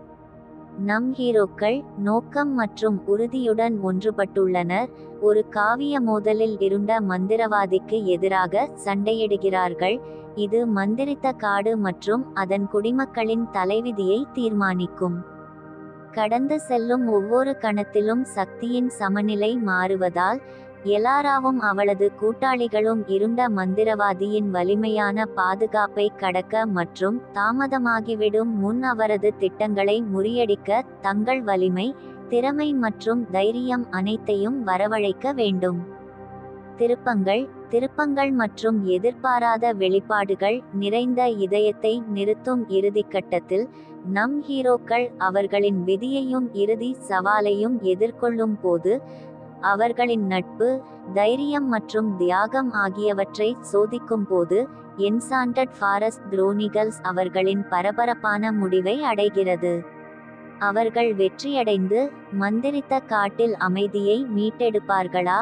நம் ஹீரோக்கள் நோக்கம் மற்றும் உறுதியுடன் ஒன்றுபட்டுள்ளனர், ஒரு காவிய மோதலில் இருண்ட மந்திரவாதிக்கு எதிராக சண்டையிடுகிறார்கள். இது மந்திரித்த காடு மற்றும் அதன் குடிமக்களின் தலைவிதியை தீர்மானிக்கும். கடந்து செல்லும் ஒவ்வொரு கணத்திலும் சக்தியின் சமநிலை மாறுவதால் எலாராவும் அவளது கூட்டாளிகளும் இருண்ட மந்திரவாதியின் வலிமையான பாதுகாப்பை கடக்க மற்றும் தாமதமாகிவிடும் முன் அவரது திட்டங்களை முறியடிக்க தங்கள் வலிமை, திறமை மற்றும் தைரியம் அனைத்தையும் வரவழைக்க வேண்டும். திருப்பங்கள் மற்றும் எதிர்பாராத வெளிப்பாடுகள் நிறைந்த இதயத்தை நிறுத்தும் இறுதிக்கட்டத்தில் நம் ஹீரோக்கள் அவர்களின் விதியையும் இறுதி சவாலையும் எதிர்கொள்ளும் போது அவர்களின் நட்பு, தைரியம் மற்றும் தியாகம் ஆகியவற்றை சோதிக்கும் போது என்சாண்டட் ஃபாரஸ்ட் குரோனிகல்ஸ் அவர்களின் பரபரப்பான முடிவை அடைகிறது. அவர்கள் வெற்றியடைந்து மந்திரித்த காட்டில் அமைதியை மீட்டெடுப்பார்களா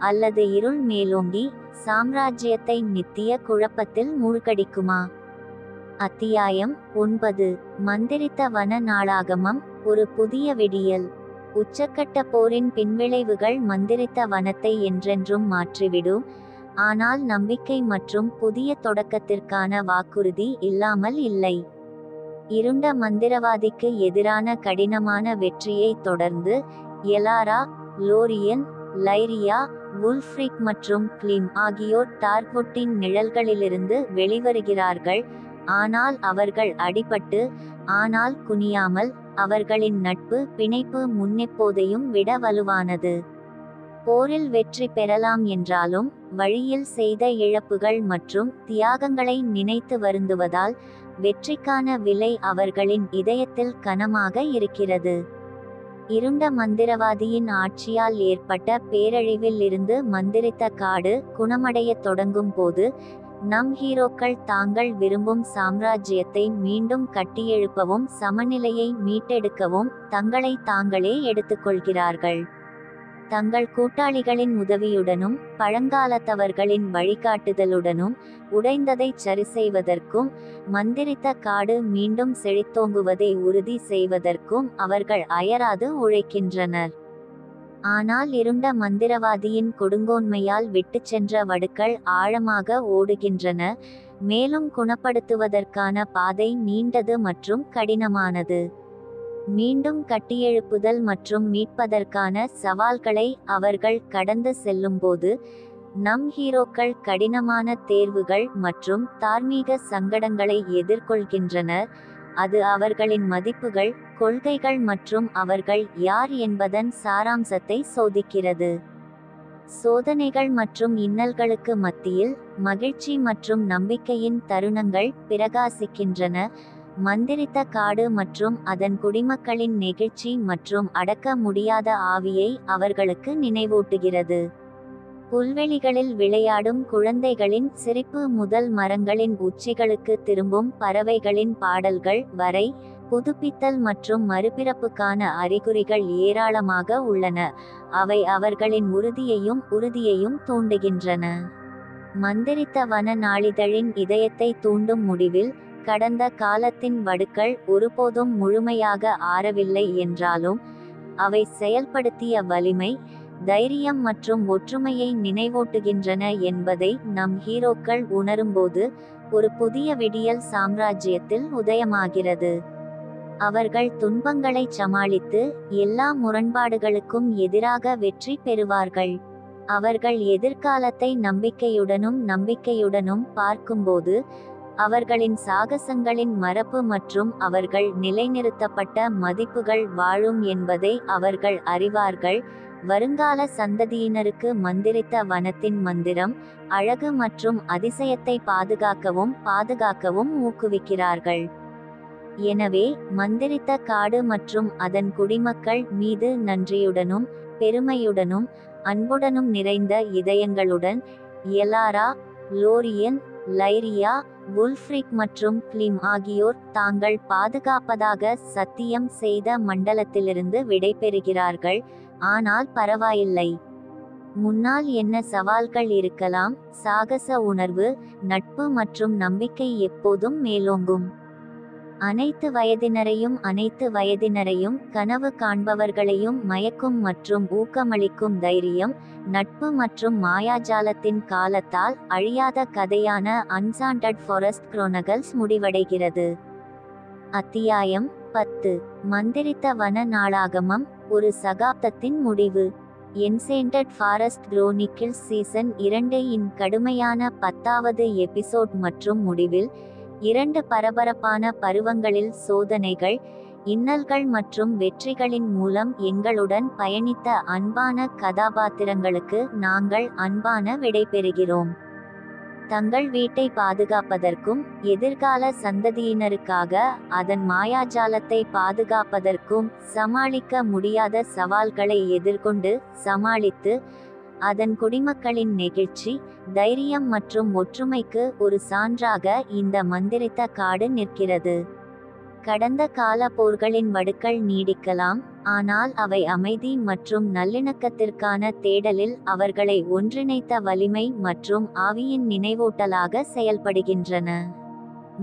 அல்லது இருள் மேலோங்கி சாம்ராஜ்யத்தை நித்திய குழப்பத்தில் மூழ்கடிக்குமா? அத்தியாயம் 9. மந்திரித்த வன நாளாகமம், ஒரு புதிய விடியல். உச்சக்கட்ட போரின் பின்விளைவுகள் மந்திரித்த வனத்தை என்றென்றும் மாற்றிவிடும், ஆனால் நம்பிக்கை மற்றும் புதிய தொடக்கத்திற்கான வாக்குறுதி இல்லாமல் இல்லை. இருண்ட மந்திரவாதிக்கு எதிரான கடினமான வெற்றியை தொடர்ந்து எலாரா, லோரியன், லைரியா, வுல்ஃப்ரிக் மற்றும் கிளிம் ஆகியோர் டார்க்வுட்டின் நிழல்களிலிருந்து வெளிவருகிறார்கள். ஆனால் அவர்கள் அடிபட்டு, ஆனால் குனியாமல், அவர்களின் நட்பு பிணைப்பு முன்னெப்போதையும் விட வலுவானது. போரில் வெற்றி பெறலாம் என்றாலும் வழியில் செய்த இழப்புகள் மற்றும் தியாகங்களை நினைத்து வருந்துவதால் வெற்றிக்கான விலை அவர்களின் இதயத்தில் கனமாக இருக்கிறது. இருண்ட மந்திரவாதியின் ஆட்சியால் ஏற்பட்ட பேரழிவில் இருந்து மந்திரித்த காடு குணமடையத் தொடங்கும் போது நம் ஹீரோக்கள் தாங்கள் விரும்பும் சாம்ராஜ்யத்தை மீண்டும் கட்டியெழுப்பவும் சமநிலையை மீட்டெடுக்கவும் தங்களை தாங்களே எடுத்துக்கொள்கிறார்கள். தங்கள் கூட்டாளிகளின் உதவியுடனும் பழங்காலத்தவர்களின் வழிகாட்டுதலுடனும் உடைந்ததை சரிசெய்வதற்கும் மந்திரித்த காடு மீண்டும் செழித்தோங்குவதை உறுதி செய்வதற்கும் அவர்கள் அயராது உழைக்கின்றனர். ஆனால் இருண்ட மந்திரவாதியின் கொடுங்கோன்மையால் விட்டுச் சென்ற வடுக்கள் ஆழமாக ஓடுகின்றன, மேலும் குணப்படுத்துவதற்கான பாதை நீண்டது மற்றும் கடினமானது. மீண்டும் கட்டியெழுப்புதல் மற்றும் மீட்பதற்கான சவால்களை அவர்கள் கடந்து செல்லும்போது நம் ஹீரோக்கள் கடினமான தேர்வுகள் மற்றும் தார்மீக சங்கடங்களை எதிர்கொள்கின்றனர். அது அவர்களின் மதிப்புகள், கொள்கைகள் மற்றும் அவர்கள் யார் என்பதன் சாராம்சத்தை சோதிக்கிறது. சோதனைகள் மற்றும் இன்னல்களுக்கு மத்தியில் மகிழ்ச்சி மற்றும் நம்பிக்கையின் தருணங்கள் பிரகாசிக்கின்றன. மந்திரித்த காடு மற்றும் அதன் குடிமக்களின் நெகிழ்ச்சி மற்றும் அடக்க முடியாத ஆவியை அவர்களுக்கு நினைவூட்டுகிறது. புல்வெளிகளில் விளையாடும் குழந்தைகளின் சிரிப்பு முதல் மரங்களின் உச்சிகளுக்கு திரும்பும் பறவைகளின் பாடல்கள் வரை புதுப்பித்தல் மற்றும் மறுபிறப்புக்கான அறிகுறிகள் ஏராளமாக உள்ளன. அவை அவர்களின் உறுதியையும் தூண்டுகின்றன. மந்திரித்த வன நாளிதழின் இதயத்தை தூண்டும் முடிவில், கடந்த காலத்தின் வடுக்கள் ஒருபோதும் முழுமையாக ஆறவில்லை என்றாலும், அவை செயல்படுத்திய வலிமை, தைரியம் மற்றும் ஒற்றுமையை நினைவூட்டுகின்றன என்பதை நம் ஹீரோக்கள் உணரும்போது ஒரு புதிய விடியல் சாம்ராஜ்யத்தில் உதயமாகிறது. அவர்கள் துன்பங்களை சமாளித்து எல்லா முரண்பாடுகளுக்கும் எதிராக வெற்றி பெறுவார்கள். அவர்கள் எதிர்காலத்தை நம்பிக்கையுடனும் பார்க்கும்போது, அவர்களின் சாகசங்களின் மரபு மற்றும் அவர்கள் நிலைநிறுத்தப்பட்ட மதிப்புகள் வாழும் என்பதை அவர்கள் அறிவார்கள். வருங்கால சந்ததியினருக்கு மந்திரித்த வனத்தின் மந்திரம், அழகு மற்றும் அதிசயத்தை பாதுகாக்கவும் ஊக்குவிக்கிறார்கள். எனவே, மந்திரித்த காடு மற்றும் அதன் குடிமக்கள் மீது நன்றியுடனும் பெருமையுடனும் அன்புடனும் நிறைந்த இதயங்களுடன், எலாரா, லோரியன், லைரியா, வுல்ஃப்ரிக் மற்றும் கிளிம் ஆகியோர் தாங்கள் பாதுகாப்பதாக சத்தியம் செய்த மண்டலத்திலிருந்து விடைபெறுகிறார்கள். ஆனால் பரவாயில்லை. முன்னால் என்ன சவால்கள் இருக்கலாம், சாகச உணர்வு, நட்பு மற்றும் நம்பிக்கை எப்போதும் மேலோங்கும். அனைத்து வயதினரையும் கனவு காண்பவர்களையும் மயக்கும் மற்றும் ஊக்கமளிக்கும் தைரியம், நட்பு மற்றும் மாயாஜாலத்தின் காலத்தால் அழியாத கதையான அன்சாண்டட் ஃபாரஸ்ட் குரோனகல்ஸ் முடிவடைகிறது. அத்தியாயம் 10. மந்திரித்த வன நாளாகமம், ஒரு சகாப்தத்தின் முடிவு. என்சேண்டட் ஃபாரஸ்ட் குரோனிக்கிள்ஸ் சீசன் 2 இன் கடுமையான 10வது எபிசோட் மற்றும் முடிவில், 2 பரபரப்பான பருவங்களில் சோதனைகள், இன்னல்கள் மற்றும் வெற்றிகளின் மூலம் எங்களுடன் பயணித்த அன்பான கதாபாத்திரங்களுக்கு நாங்கள் அன்பான விடைபெறுகிறோம். தங்கள் வீட்டை பாதுகாப்பதற்கும் எதிர்கால சந்ததியினருக்காக அதன் மாயாஜாலத்தை பாதுகாப்பதற்கும் சமாளிக்க முடியாத சவால்களை எதிர்கொண்டு சமாளித்து, அதன் குடிமக்களின் நெகிழ்ச்சி, தைரியம் மற்றும் ஒற்றுமைக்கு ஒரு சான்றாக இந்த மந்திரித்த காடு நிற்கிறது. கடந்த கால போர்களின் வடுக்கள் நீடிக்கலாம், ஆனால் அவை அமைதி மற்றும் நல்லிணக்கத்திற்கான தேடலில் அவர்களை ஒன்றிணைத்த வலிமை மற்றும் ஆவியின் நினைவூட்டலாக செயல்படுகின்றன.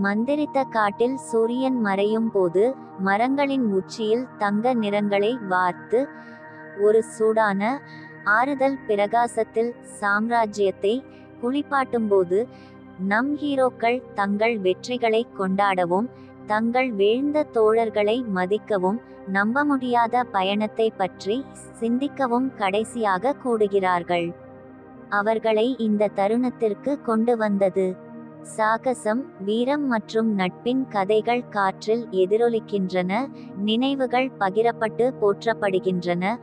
மந்திரித்த காட்டில் சூரியன் மறையும் போது, மரங்களின் உச்சியில் தங்க நிறங்களை வார்த்து, ஒரு சூடான ஆறுதல் பிரகாசத்தில் சாம்ராஜ்யத்தை குளிப்பாட்டும்போது, நம் ஹீரோக்கள் தங்கள் வெற்றிகளை கொண்டாடவும், தங்கள் வீழ்ந்த தோழர்களை மதிக்கவும், நம்ப முடியாத பயணத்தை பற்றி சிந்திக்கவும் கடைசியாக கூடுகிறார்கள். அவர்களை இந்த தருணத்திற்கு கொண்டு வந்தது சாகசம், வீரம் மற்றும் நட்பின் கதைகள் காற்றில் எதிரொலிக்கின்றன, நினைவுகள் பகிரப்பட்டு போற்றப்படுகின்றன,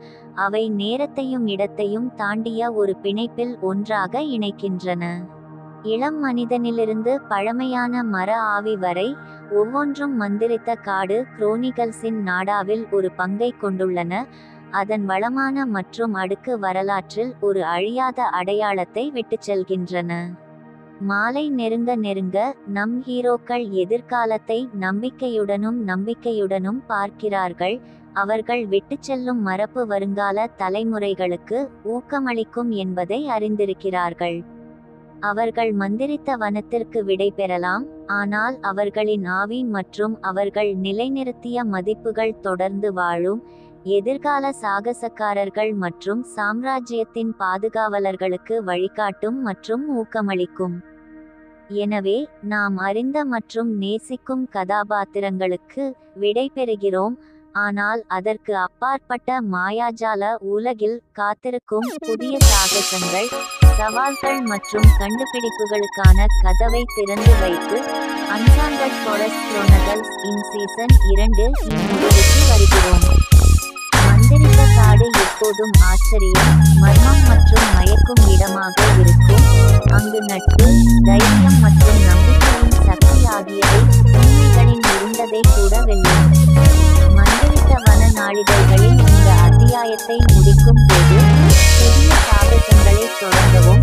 அவை நேரத்தையும் இடத்தையும் தாண்டிய ஒரு பிணைப்பில் ஒன்றாக இணைக்கின்றன. இளம் மனிதனிலிருந்து பழமையான மர ஆவி வரை, ஒவ்வொன்றும் மந்திரித்த காடு குரோனிகல்ஸின் நாடாவில் ஒரு பங்கை கொண்டுள்ளன, அதன் வளமான மற்றும் அடுக்கு வரலாற்றில் ஒரு அழியாத அடையாளத்தை விட்டுச் செல்கின்றன. மாலை நெருங்க நம் ஹீரோக்கள் எதிர்காலத்தை நம்பிக்கையுடனும் பார்க்கிறார்கள். அவர்கள் விட்டுச் செல்லும் மரபு வருங்கால தலைமுறைகளுக்கு ஊக்கமளிக்கும் என்பதை அறிந்திருக்கிறார்கள். அவர்கள் மந்திரித்த வனத்திற்கு விடை பெறலாம், ஆனால் அவர்களின் ஆவி மற்றும் அவர்கள் நிலைநிறுத்திய மதிப்புகள் தொடர்ந்து வாழும். எதிர்கால சாகசக்காரர்கள் மற்றும் சாம்ராஜ்யத்தின் பாதுகாவலர்களுக்கு வழிகாட்டும் மற்றும் ஊக்கமளிக்கும். எனவே, நாம் அறிந்த மற்றும் நேசிக்கும் கதாபாத்திரங்களுக்கு விடை பெறுகிறோம், ஆனால் அதற்கு அப்பாற்பட்ட மாயாஜால உலகில் காத்திருக்கும் புதிய சாகசங்கள், சவால்கள் மற்றும் கண்டுபிடிப்புகளுக்கான கதவை திறந்து வைத்து, அன்சாண்டட் ஃபாரஸ்ட் குரோனகல்ஸ் இன் சீசன் 2 இன் முடிவுக்கு வருகிறோம். மந்திரித்த காடு எப்போதும் ஆச்சரியம், மர்மம் மற்றும் மயக்கும் இடமாக இருக்கும், அங்கு நட்பு, தைரியம் மற்றும் நம்பிக்கையின் சக்தி ஆகியவை உண்மைகளின் இருந்ததை கூட வெல்லும். மந்திரித்த வன நாளிதழ்களின் இந்த அத்தியாயத்தை முடிக்கும் போது, புதிய சாகசங்களை தொடங்கவும்,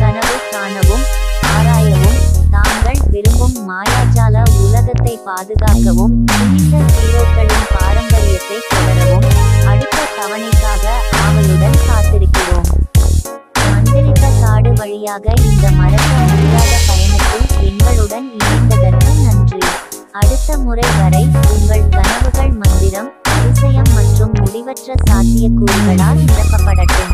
கனவு காணவும், ஆராயவும், தாங்கள் விரும்பும் மாயாஜால உலகத்தை பாதுகாக்கவும், புனித வழியாக இந்த மறக்க முடியாத பயணத்தில் எங்களுடன் இணைந்ததற்கு நன்றி. அடுத்த முறை வரை உங்கள் கனவுகள் மந்திரம், அதிசயம் மற்றும் முடிவற்ற சாத்தியக்கூறுகளால் நிரப்பப்படட்டும்.